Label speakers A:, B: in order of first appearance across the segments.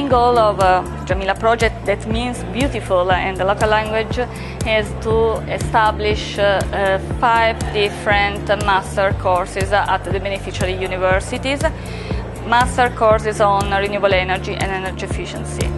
A: main goal of JAMILA project, that means beautiful in the local language, is to establish 5 different master courses at the beneficiary universities, master courses on renewable energy and energy efficiency.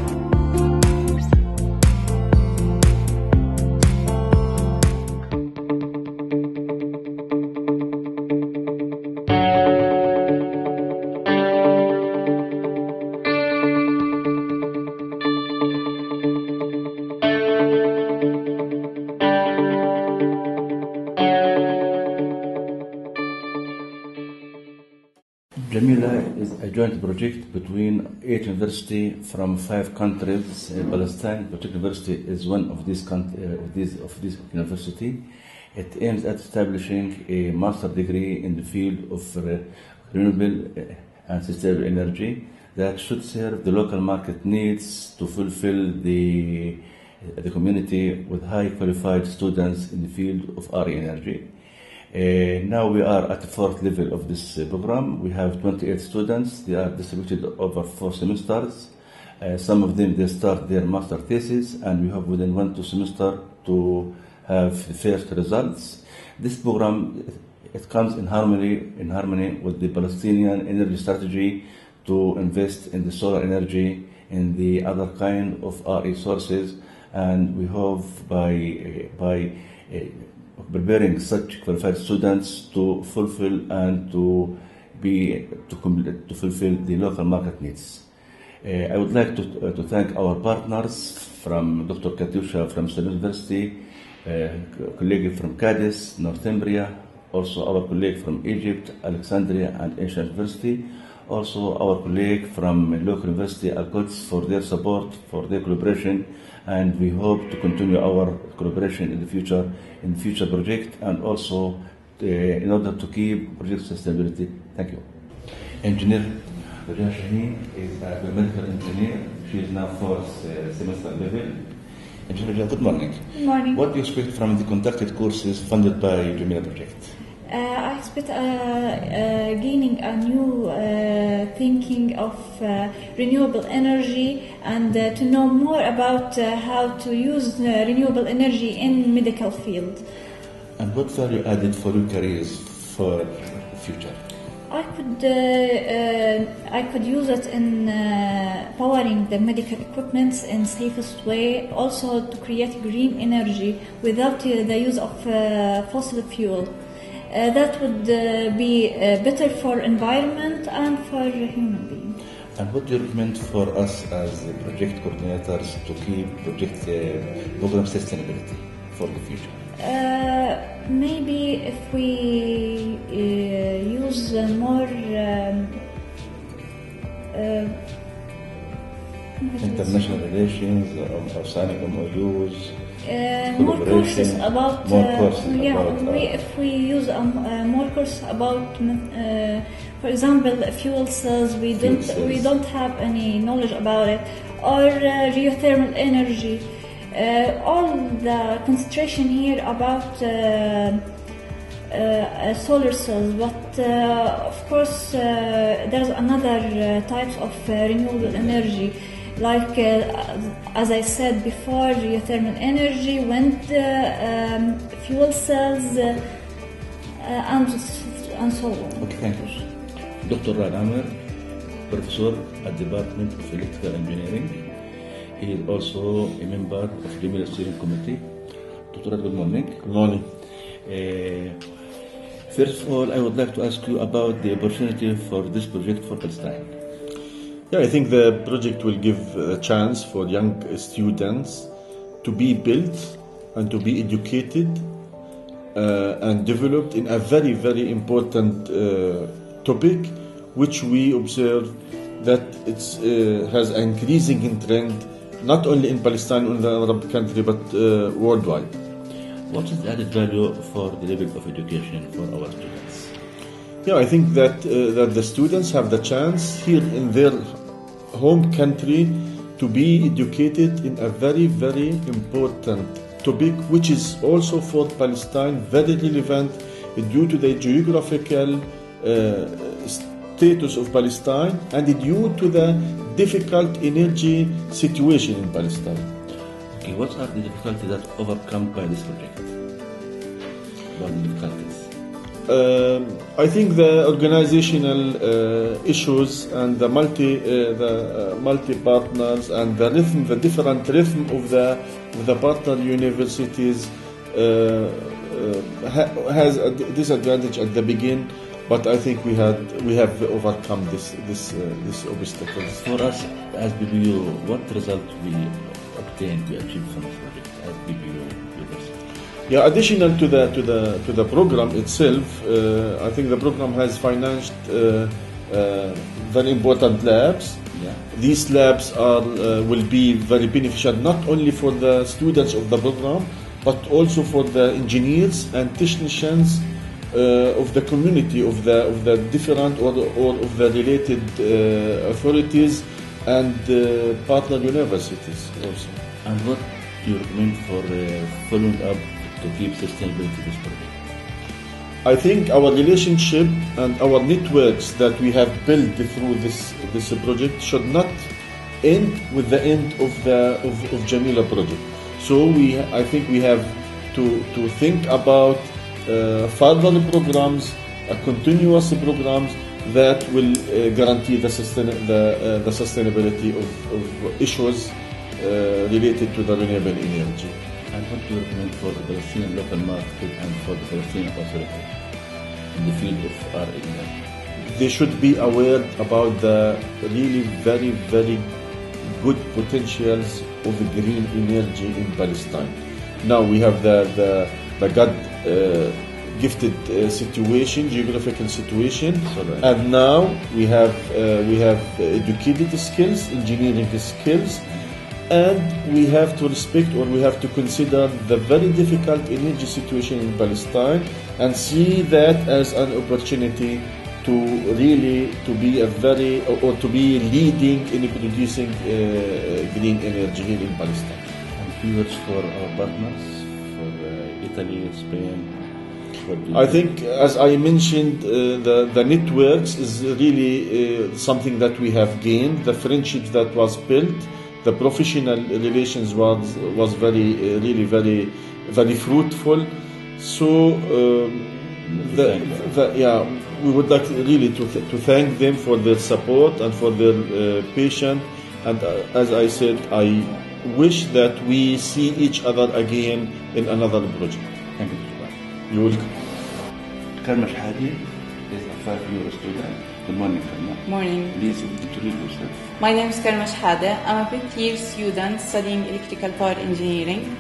B: JAMILA is a joint project between 8 universities from 5 countries. Palestine University is one of these university. It aims at establishing a master degree in the field of renewable and sustainable energy that should serve the local market needs to fulfill the community with high qualified students in the field of RE energy. Now we are at the 4th level of this program. We have 28 students. They are distributed over 4 semesters. Some of them, they start their master thesis, and we hope within 1-2 semesters to have the first results. This program, it comes in harmony with the Palestinian energy strategy to invest in the solar energy, in the other kind of RE sources, and we hope by preparing such qualified students to fulfill and to fulfill the local market needs. I would like to thank our partners from Dr. Katyusha from State University, colleague from Cadiz, Northumbria, also our colleague from Egypt, Alexandria and Ancient University, also our colleague from local university, Al-Quds, for their support, for their collaboration, and we hope to continue our collaboration in the future project, and also in order to keep project sustainability. Thank you. Engineer Raja Shaheen is a biomedical engineer. She is now 4th semester level. Engineer Raja, good morning.
C: Good morning.
B: What do you expect from the conducted courses funded by JAMILA project?
C: I expect gaining a new thinking of renewable energy, and to know more about how to use renewable energy in medical field.
B: And what value added for your careers for the future?
C: I could use it in powering the medical equipment in safest way, also to create green energy without the use of fossil fuel. That would be better for environment and for human beings.
B: And what do you recommend for us as project coordinators to keep project program sustainability for the future?
C: Maybe if we use more
B: international relations or signing MOUs.
C: More courses about if we use more courses about for example fuel cells, we don't have any knowledge about it, or geothermal energy, all the concentration here about solar cells, but of course there's another types of renewable energy, like as I said before, geothermal energy, wind, fuel cells, and so on.
B: Okay, thank you. Dr. Rad Amir, Professor at the Department of Electrical Engineering. He is also a member of the JAMILA Steering Committee. Dr. Rad, good morning.
D: Good morning.
B: First of all, I would like to ask you about the opportunity for this project for Palestine.
D: Yeah, I think the project will give a chance for young students to be built and to be educated and developed in a very, very important topic, which we observe that it has an increasing trend, not only in Palestine or in the Arab country, but worldwide.
B: What is the added value for the level of education for our students?
D: Yeah, I think that the students have the chance here in their home country to be educated in a very, very important topic, which is also for Palestine very relevant due to the geographical status of Palestine and due to the difficult energy situation in Palestine.
B: Okay, what are the difficulties that overcome by this project? What are the difficulties?
D: I think the organizational issues and the multi partners and the rhythm, the different rhythm of the partner universities has a disadvantage at the beginning, but I think we have overcome this obstacles.
B: For us as PPU, what result we obtained, we achieved from this project as PPU University?
D: Yeah, additional to the program itself, I think the program has financed very important labs.
B: Yeah.
D: These labs will be very beneficial not only for the students of the program, but also for the engineers and technicians of the community, of the different or of the related authorities and partner universities also.
B: And what do you recommend for following up to keep sustainability of this project?
D: I think our relationship and our networks that we have built through this project should not end with the end of JAMILA project. So I think we have to think about further programs, continuous programs that will guarantee the sustainability of issues related to the renewable energy.
B: And what do you recommend for the Palestinian local market and for the Palestinian authority in the field of RE?
D: They should be aware about the really very, very good potentials of green energy in Palestine. Now we have the God gifted situation, geographical situation, and now we have educated skills, engineering skills. And we have to respect, or we have to consider the very difficult energy situation in Palestine and see that as an opportunity to really to be leading in producing green energy here in Palestine.
B: And keywords for our partners, for Italy, Spain.
D: I think, as I mentioned, the networks is really something that we have gained. The friendships that was built. The professional relations was very really very very fruitful. So we would like really to thank them for their support and for their patience. And as I said, I wish that we see each other again in another project.
B: Thank you.
D: You're welcome.
B: Karmash Hadi is a 5-year student. Good morning, Karma.
E: Morning.
B: Please introduce yourself.
E: My name is Karmash Hadi. I'm a 5th-year student studying electrical power engineering.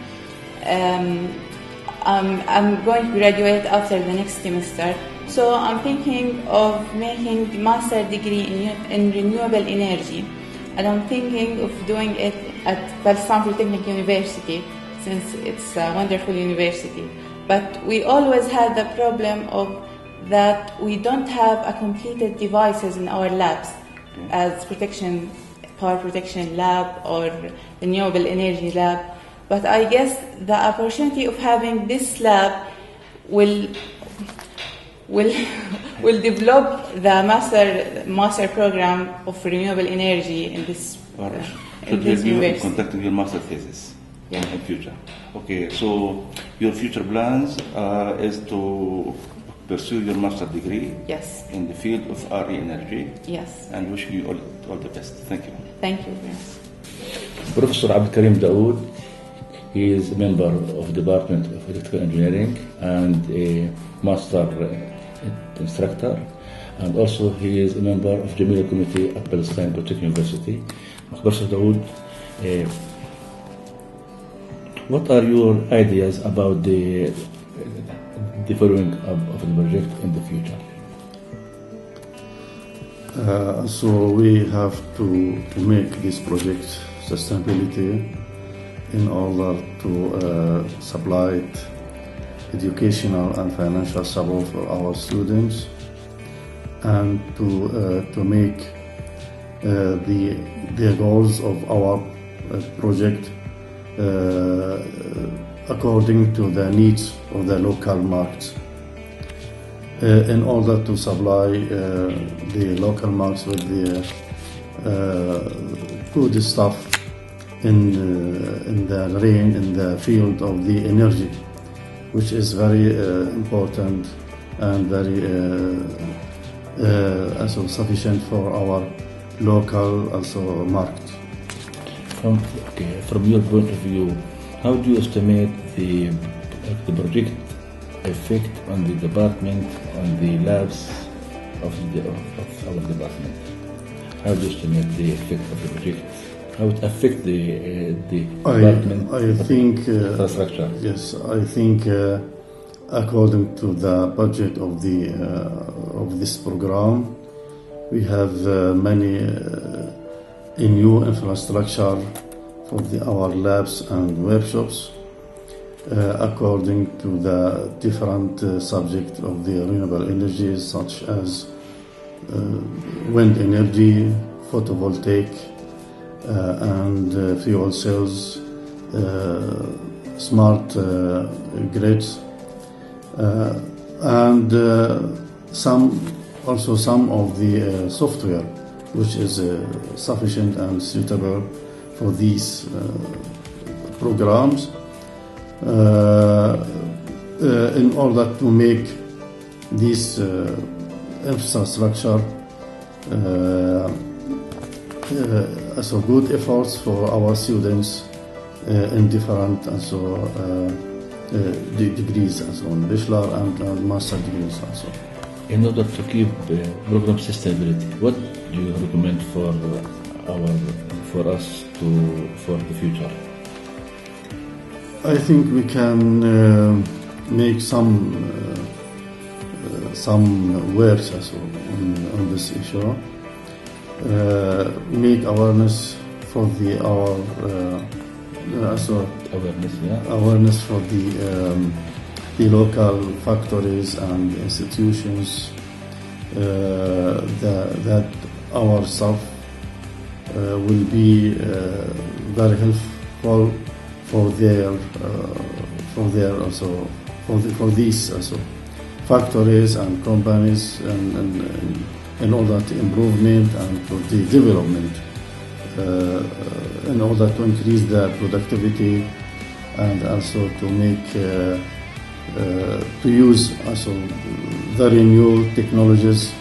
E: I'm going to graduate after the next semester. So I'm thinking of making master degree in renewable energy. And I'm thinking of doing it at Palestine Polytechnic University, since it's a wonderful university. But we always had the problem of that we don't have a completed devices in our labs as power protection lab or renewable energy lab. But I guess the opportunity of having this lab will develop the master program of renewable energy in this university.
B: Conducting your master thesis in future. Okay, so your future plans is to pursue your master degree.
E: Yes.
B: In the field of RE energy.
E: Yes.
B: And wishing you all the best. Thank you.
E: Thank you.
B: Professor Abdelkarim Daoud, he is a member of the Department of Electrical Engineering and a master instructor, and also he is a member of JAMILA committee at Palestine Polytechnic University. Professor Daoud, what are your ideas about the following up of the project in the future?
F: So we have to make this project sustainability in order to supply educational and financial support for our students, and to make the goals of our project according to the needs of the local markets, in order to supply the local markets with the good stuff in the field of the energy, which is very important and very also sufficient for our local also market.
B: From your point of view, how do you estimate the project effect on the department, on the labs of our department? How do you estimate the effect of the project? How it affect the department?
F: I think
B: infrastructure.
F: Yes, I think according to the budget of this program, we have many new infrastructure for our labs and workshops. According to the different subject of the renewable energies, such as wind energy, photovoltaic, and fuel cells, smart grids, and some of the software, which is sufficient and suitable for these programs. In order to make this infrastructure also good efforts for our students in different degrees, also in bachelor and master degrees also.
B: In order to keep program sustainability, what do you recommend for us for the future?
F: I think we can make some works also on this issue. Make awareness for our awareness for the local factories and institutions that our staff will be very helpful for these factories and companies and in order to improvement and for the development, in order to increase the productivity and also to make to use also very new technologies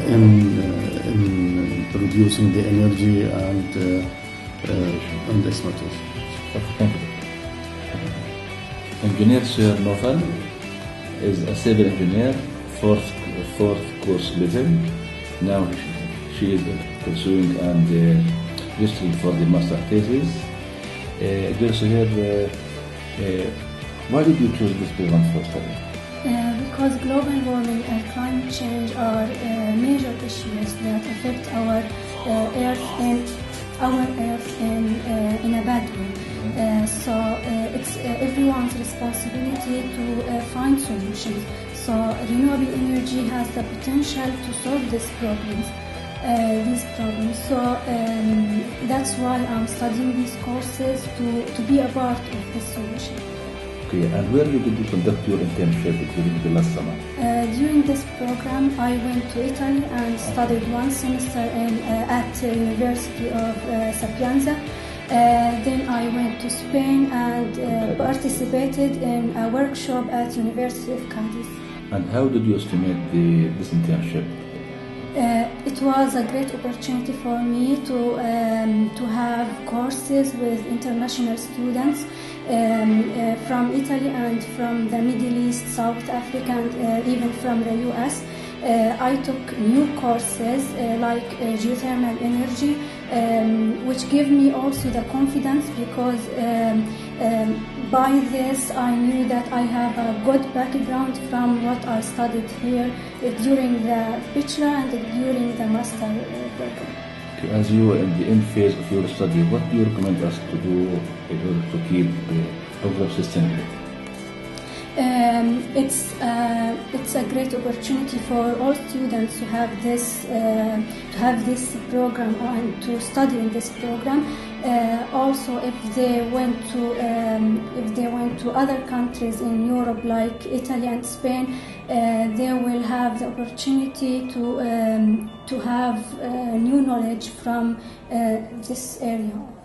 F: in producing the energy and exploitation.
B: Thank you. Engineer Sir Novel is a civil engineer, fourth course level. Now she is pursuing and registering for the master thesis. Dear Sir, why did you choose this program for study?
G: Because global warming and climate change are major issues that affect our Earth in a bad way. So it's everyone's responsibility to find solutions. So renewable energy has the potential to solve these problems. So that's why I'm studying these courses to be a part of this solution.
B: Okay, and where did you conduct your internship during the last summer?
G: During this program, I went to Italy and studied one semester at the University of Sapienza. Then I went to Spain and participated in a workshop at University of Cadiz.
B: And how did you estimate this internship?
G: It was a great opportunity for me to have courses with international students from Italy and from the Middle East, South Africa, and even from the US. I took new courses like geothermal energy, which gave me also the confidence because by this I knew that I have a good background from what I studied here during the bachelor and during the master program.
B: As you are in the end phase of your study, what do you recommend us to do in order to keep the program sustainable?
G: It's a great opportunity for all students to have this program and to study in this program. Also, if they went to other countries in Europe like Italy and Spain, they will have the opportunity to have new knowledge from this area.